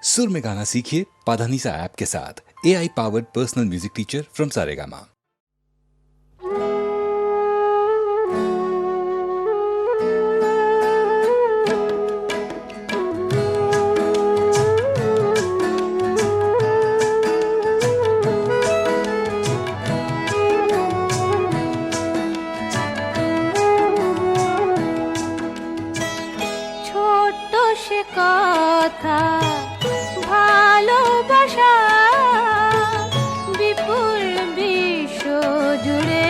सुर में गाना सीखिए पाधानीसा ऐप के साथ। AI powered personal music teacher from Saregama. কথা ভালোবাসা বিপুল বিশ্ব জুড়ে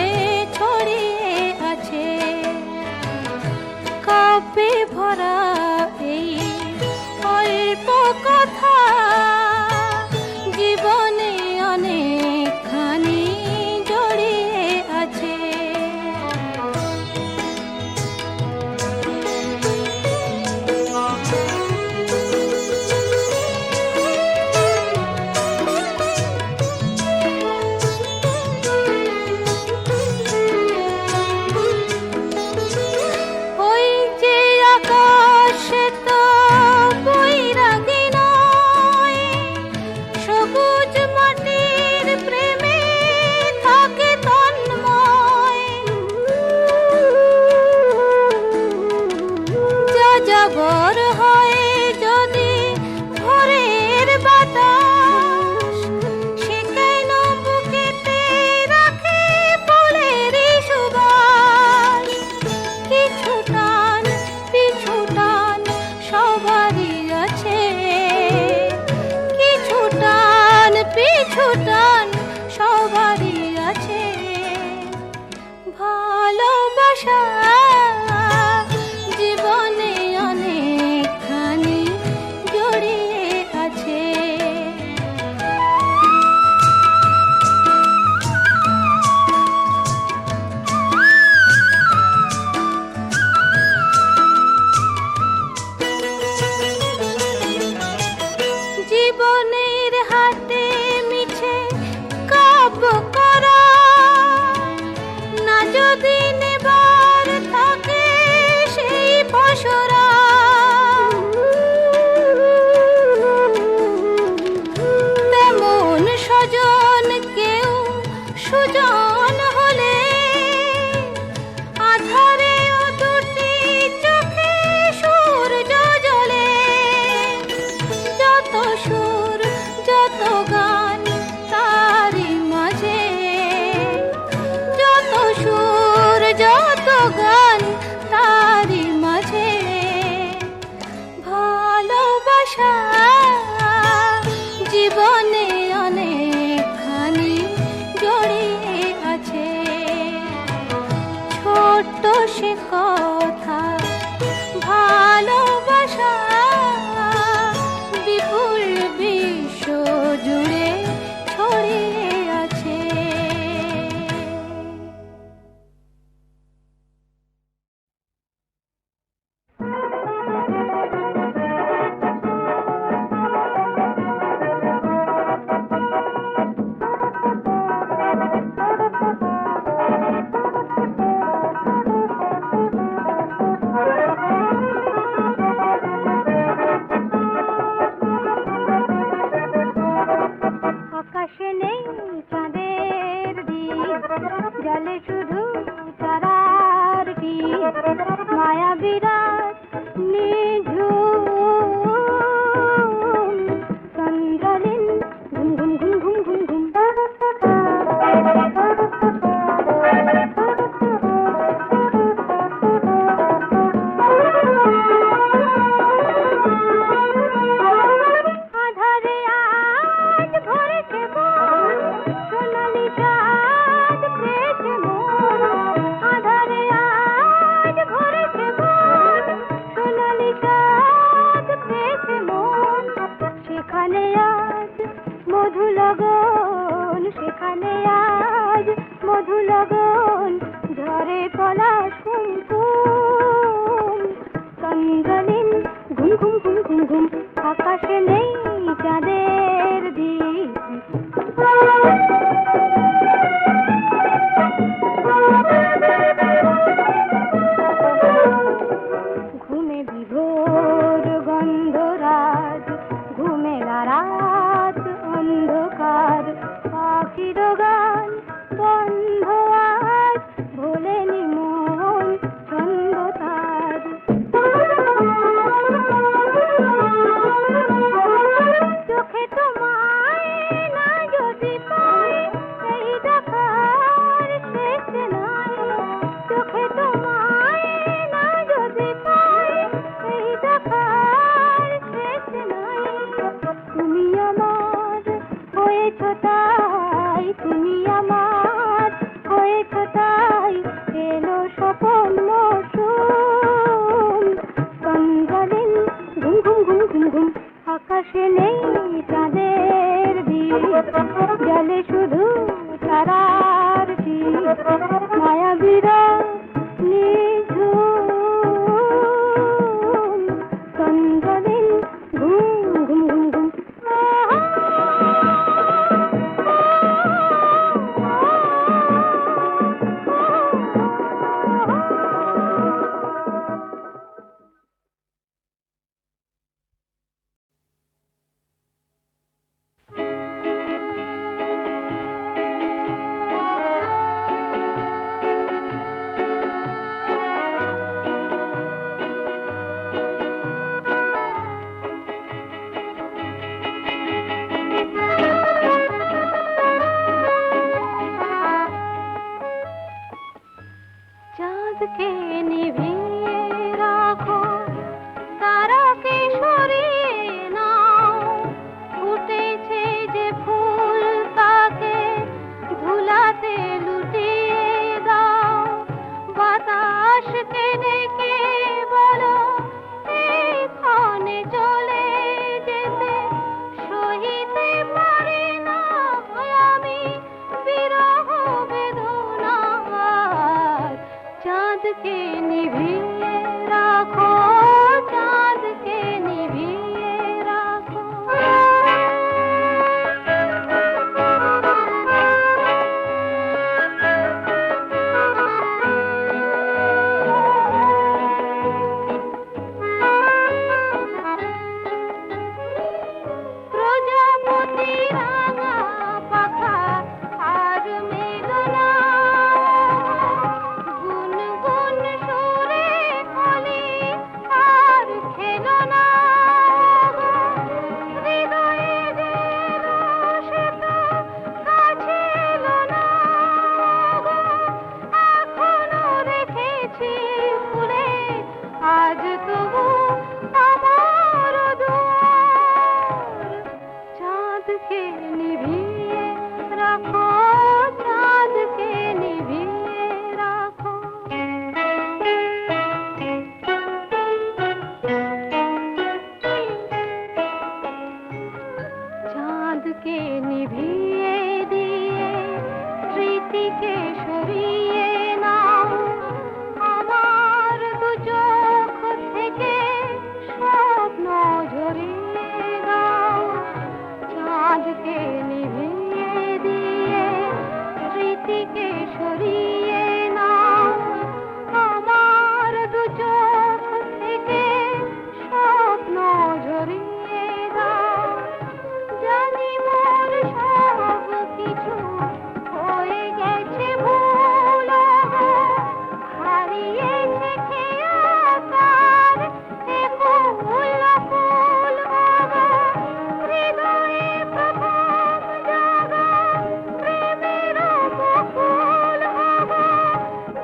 ছড়িয়ে আছে, কাব্যে ভরা এই অল্প কথা জীবনে অনেকখানি জড়িয়ে আছে। যাযাবর হয় যদি ভোরের বাতাস, সে কেন বুকেতে রাখে ফুলের সুবাস। কিছু টান পিছু টান সবারই আছে, কিছু টান পিছু টান সবারই আছে। ভালোবাসা জীবনে অনেকখানি জড়িয়ে আছে। জীবনের হাটে মিছে কাব্য করা, না যদি নেবার থাকে সেই ফসরা। তেমন স্বজন কেউ সুজন হলে আধারে ও দুটি চোখে সূর্য জ্বলে। যত সুর যত গান তারই মাঝে, যত সুর যত গান তারই মাঝে। ভালোবাসা জীবনে অনেকখানি জড়িয়ে আছে। ছোট্ট সে কথা ভালোবাসা বিপুল বিশ্ব জুড়ে ছড়িয়ে আছে। আকাশে নেই চাঁদের দীপ, জলে শুধু তারার টিপ। মায়া বিরাট নিঝুম চন্দ্রলীন ঘুম ঘুম ঘুম ঘুম ঘুম ঘুম। আধারে আজ ভরেছে মন, সোনালি চাঁদ পেয়েছে মন। আধারে আজ ভরেছে মন, সোনালি চাঁদ পেয়েছে মন। সেখানে আজ মধু লগন, সেখানে আজ মধু লগন। ঝরে পলাশ কুমকুম চন্দ্রলীন ঘুম ঘুম ঘুম ঘুম ঘুম। আকাশে নেই চাঁদের দীপ। ঘুমে বিভোর গন্ধরাজ, ঘুমে হয়েছো তাই, তুমি আমার হয়েছো তাই, এলো স্বপন মৌসুম। চন্দ্রদিন ঘুম ঘুম ঘুম ঘুম ঘুম, আকাশে নেই চাঁদের দীপ, জলে শুধু তারার টিপ, মায়াবীরা নিঝুম। চন্দ্রদিন ঘুম ঘুম ঘুম ঘুম। চাঁদকে নিভিয়ে রাখো, তারাকে সরিয়ে নাও, ফুটেছে যে ফুল তাকে ধুলাতে লুটিয়ে দাও। বাতাসকে ডেকে বলো এক্ষণে চলে যেতে, সহিতে পারি না আমি বিরহ বেদনার। চাঁদকে নিভিয়ে রাখো, চাঁদকে নিভিয়ে রাখো। প্রজাপতি রাঙা পাখা আর মেঘনা, গুনগুন সুরে কলি আর খেলো না। হৃদয়ে যেন সে তো কাছে এলো না গো, এখনো রেখেছি ফুলে আজ তবু আমার দুয়ার। চাঁদকে নিভিয়ে রাখো, চাঁদকে নিভিয়ে রাখো। চাঁদকে নিভিয়ে দিয়ে স্মৃতিকে সরিয়ে নাও, আমার দু চোখ থেকে স্বপ্ন ঝরিয়ে দাও। চাঁদকে নিভিয়ে দিয়ে স্মৃতিকে সরিয়ে নাও, আমার দু চোখ থেকে স্বপ্ন ঝরিয়ে দাও। জানি মোর সব কিছু হয়ে গেছে ভুল গো, হারিয়েছে খেয়াকার এ ফুল ফুল গো। হৃদয়ে প্রথম জাগা প্রেমের বকুল গো,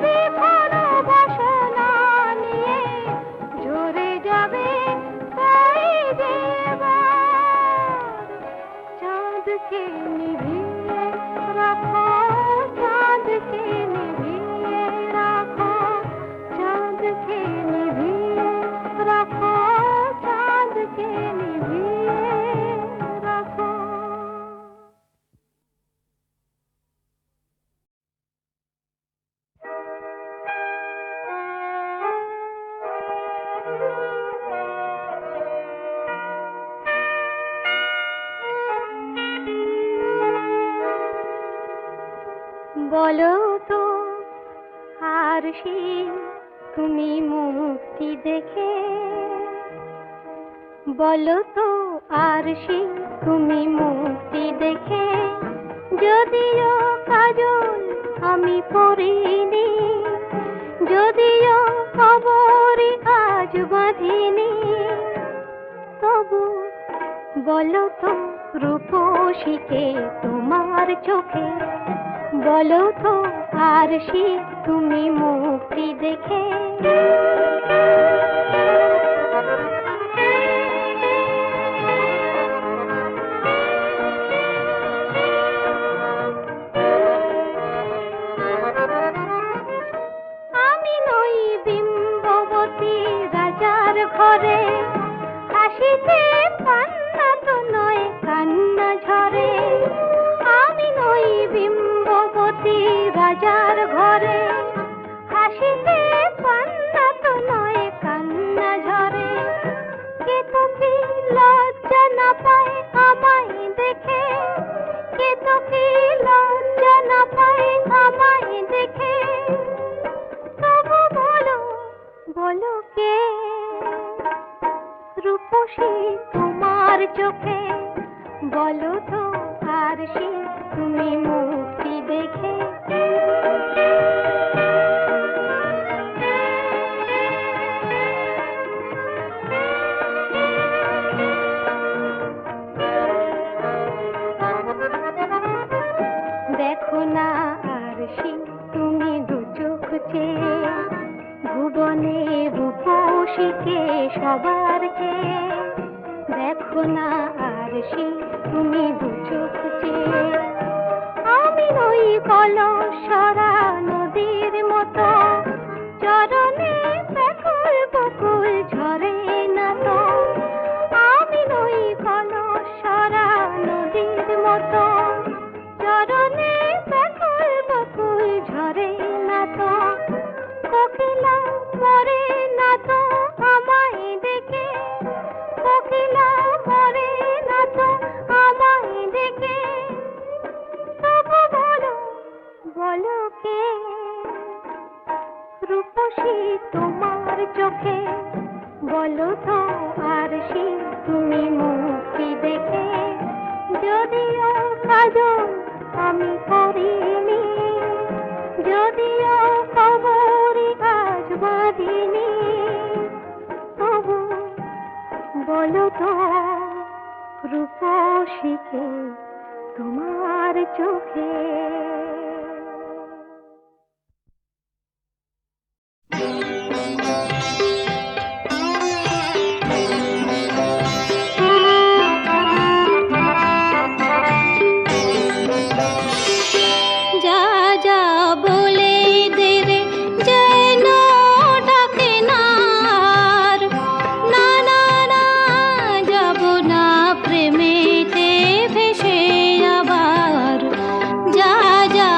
বিফল বাসনা নিয়ে ঝরে যাবে তাই দেবার। চাঁদকে নিভিয়ে রাখো, চাঁদকে নিভিয়ে রাখো, চাঁদকে নিভিয়ে রাখো, চাঁদকে নিভিয়ে রাখো। বলো তো আরশি তুমি মুক্তি দেখে, বলো তো আরশি তুমি মুক্তি দেখে, যদিও কাজল আমি পরিনি, যদিও খবরই আজ বাঁধিনি, তবু বলো তো রূপসীকে তোমার চোখে, বলো তো আরশি তুমি মুক্তি দেখে। তোমার চোখে, বলো তো আর সে তুমি মুক্তি দেখে। দেখো না আর সে তুমি দু চোখ চেয়ে, ভুবনে রূপসীকে সবার চেয়ে। দেখো না আর সে তুমি দু চোখ চেয়ে, আমি নই কলসরা নদীর মতো, চরণে ব্যাকুল বকুল ঝরে না তো। আমি নই কলসরা নদীর মতো, চরণে ব্যাকুল বকুল ঝরে না তো। কোকিলা মরে না তো আমায় ডেকে, কোকিলা মরে না তো আমায় ডেকে। তবু বলো, বলো কে রূপসী তোমার চোখে, বলো তো আর সে তুমি মুক্তি দেখে। যদিও কাজল আমি করিনি, যদিও খবরই আজ বাঁধিনি, তবু বলো তো রূপসীকে তোমার চোখে। যা যা বলে দে রে যেন ডাকে না আর, না না না যাব না প্রেমেতে ভেসে আবার। যা যা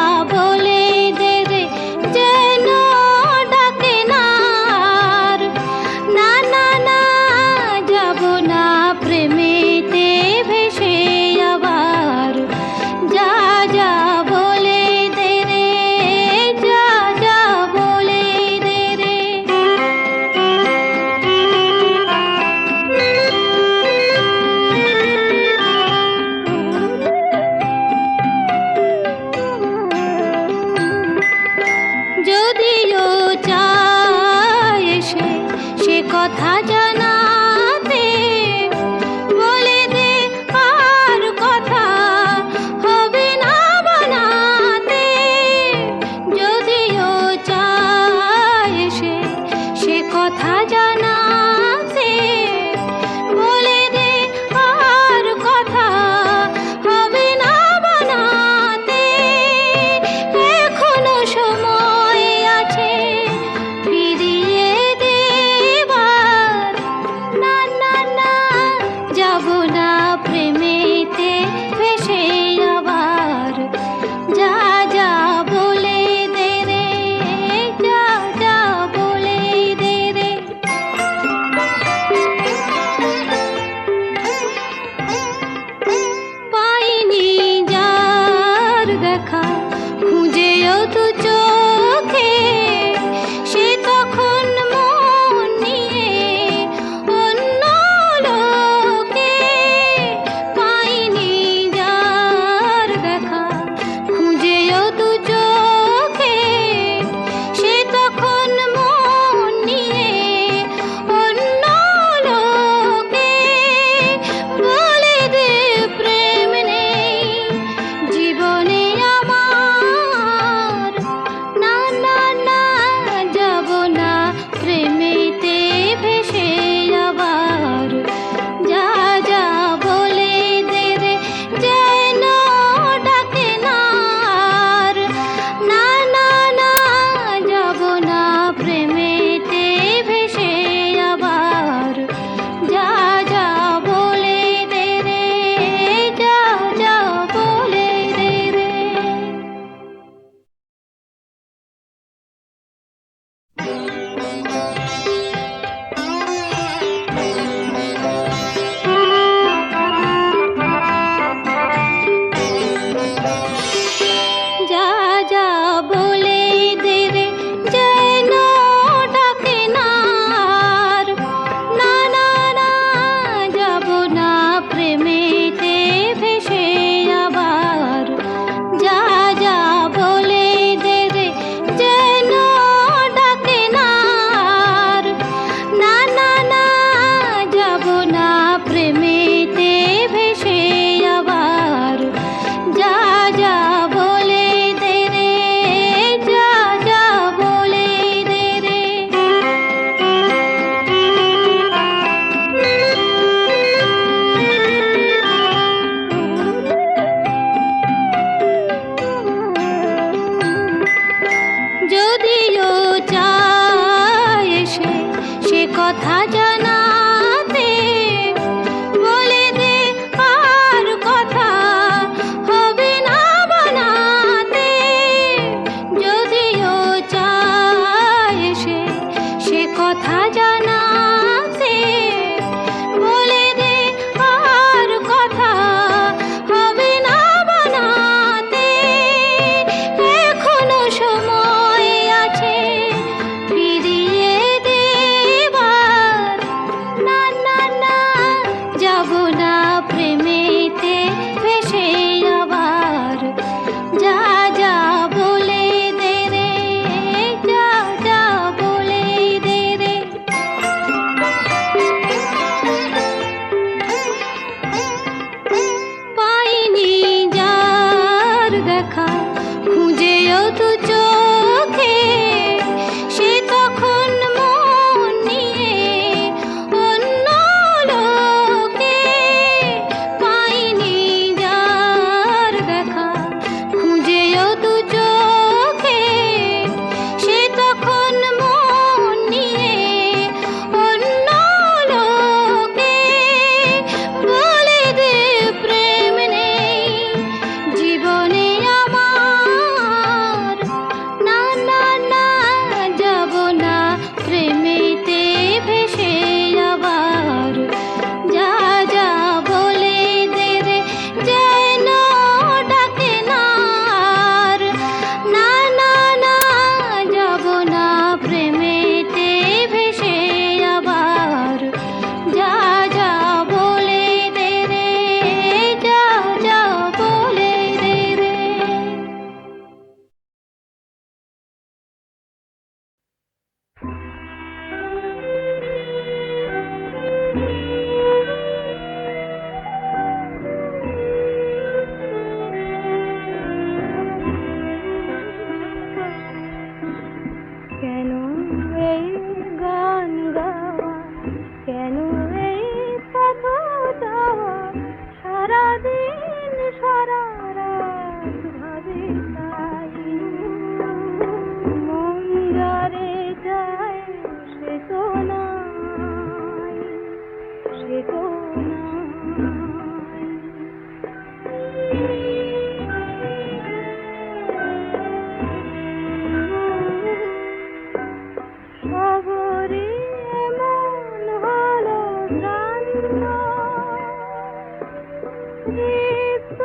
রিক্ত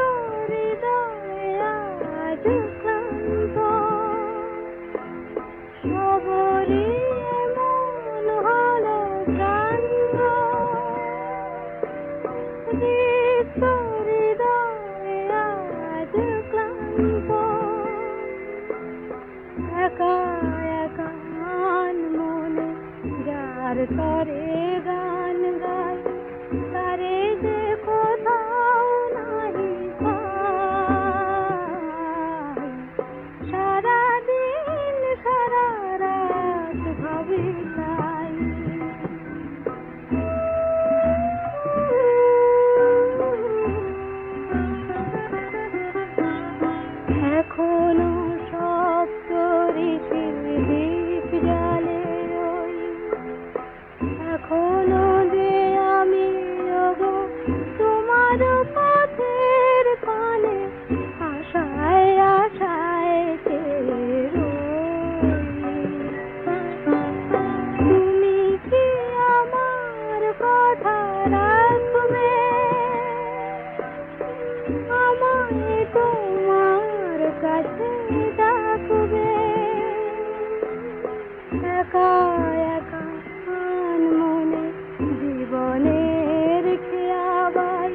হৃদয়ে আজ ক্লান্ত, সবরই এমন হলো ক্লান্ত। রিক্ত হৃদয়ে আজ ক্লান্ত, একা একা মান মনে যার তরে গান গায়, তারে যে কোথাও নাহি পাই। সারাদিন সারা রাত ভাবি তাই। এখনো সপ্ত ঋষির দীপ জ্বালে রই, এখনো যে আমি ওগো তোমার পথের পানে আশায় আশায় চেয়ে রই। তুমি কি আমার কথা রাখবে, আমায় তোমার কাছে ডাকবে? একা একা মান মনে জীবনের খেয়াবাই,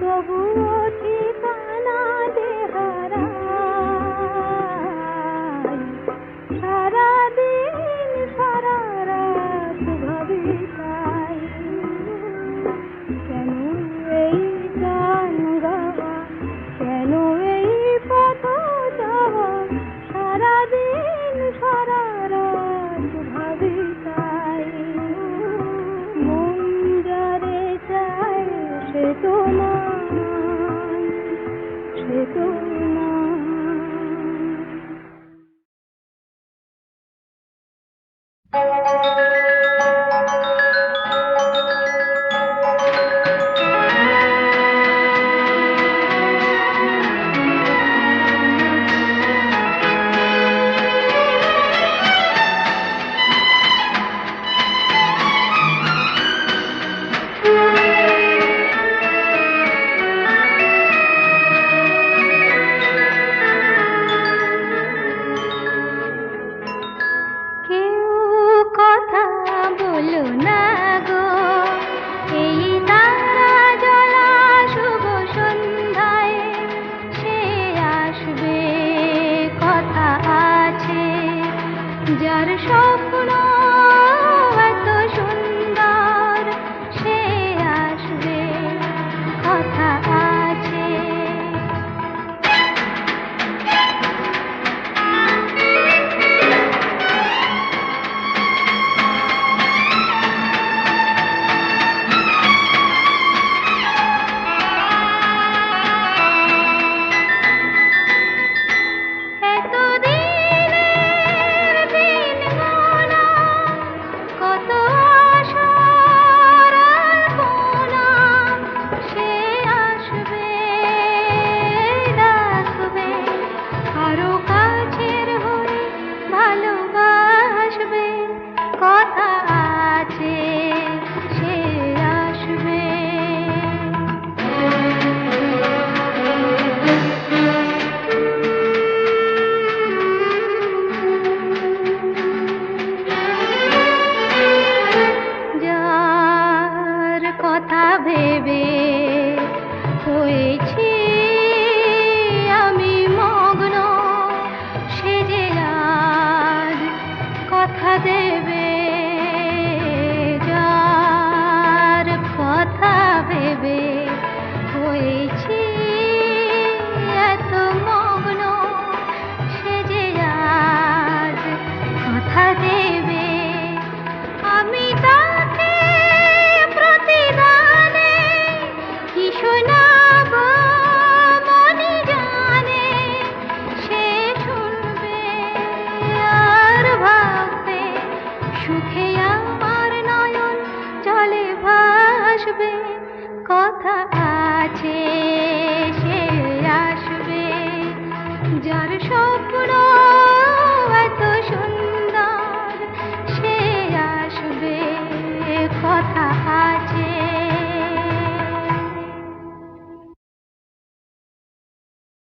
তবুও ঠিকানা যে হারাই। সারাদিন সারা রাত ভাবি তাই। কেন এই গান গাওয়া, কেন এই পথ যাওয়া, সারাদিন সারা রাত ভাবি তাই। মন যারে চায় সে তো নাই, সে তো নাই। কেউ কথা বলো না গো, এই তারা জ্বলা শুভ সন্ধ্যায় সে আসবে। কথা আছে যার স্বপ্ন এত সুন্দর, সে আসবে। কথা আছে। এতদিনের দিন গোনা, কত আশার আলপনা, সে আসবে, ডাকবে, আরো কাছের হয়ে ভালোবাসবে। কথা আছে সে আসবে। যার কথা ভেবে হয়েছি আমি মগ্ন, সে যে আজ কথা দেবে। যার কথা ভেবে হয়েছি এত মগ্ন, সে যে আজ কথা দেবে। আমি তাকে প্রতিদানে কি শোনাব মনে জানে, সে শুনবে আর ভাববে, সুখে আমার নয়ন জলে ভাসবে। কথা আছে সে আসবে, যার স্বপ্ন